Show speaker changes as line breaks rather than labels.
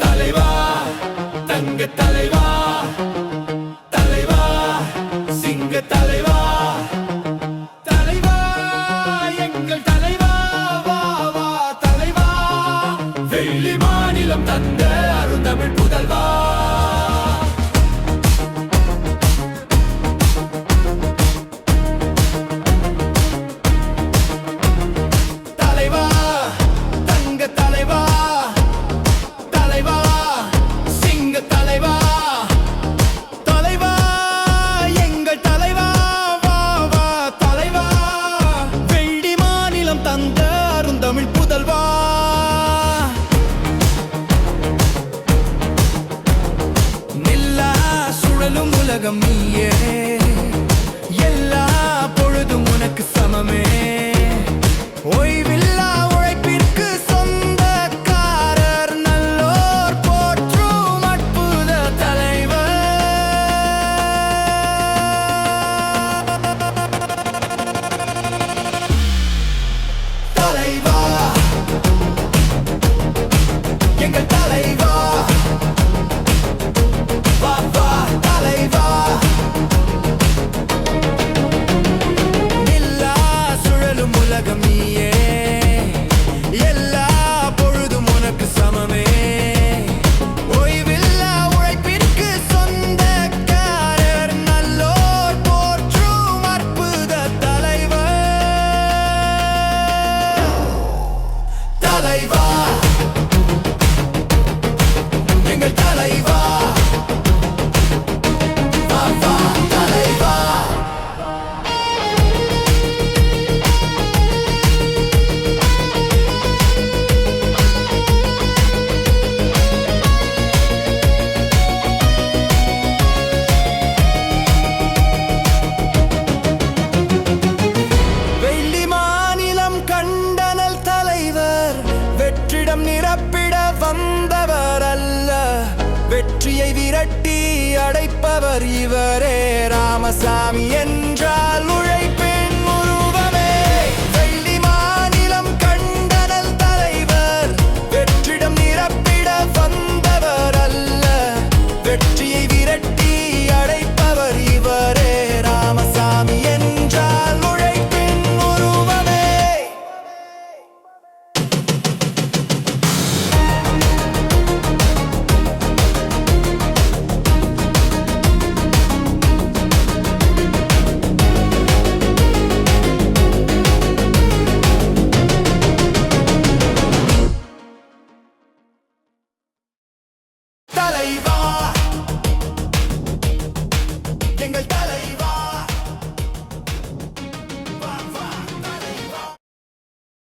தலைவா தங்க தலைவா, தலைவா சிங்க தலைவா, தலைவா எங்கள் தலைவா, வா வா தலைவா, வெள்ளி மாநிலம் தந்த அருந்தமிழ் புதல்வா. தலைவா தங்க தலைவா, தலைவா சிங்க தலைவா, தலைவா எங்கள் தலைவா, வா வா தலைவா, வெள்ளி மாநிலம் தந்த அருந்தமிழ் புதல்வா. நில்லா சுழலும் உலகம் நீயே, எல்லா பொழுதும் உனக்கு சமமே, ஓய்வில்லா உழைப்பிற்கு சொந்தக்காரர், நல்லோர் போற்றும் அற்புத தலைவர். தலைவா எங்கள் தலைவா, வா வா தலைவா, நில்லா சுழலும் உலகம் நீயே, எல்லா பொழுதும் உனக்கு சமமே, ஓய்வில்லா உழைப்பிற்கு சொந்தக்காரர், நல்லோர் போற்றும் அற்புத தலைவர். தலைவா எங்கள் தலைவா, வா வா தலைவா. வெள்ளி மாநிலம் கண்டனல் தலைவர், வெற்றிடம் நிரப்பிட வந்தவர் அல்ல, வெற்றியை விரட்டி அடைப்பவர் இவரே. ராமசாமி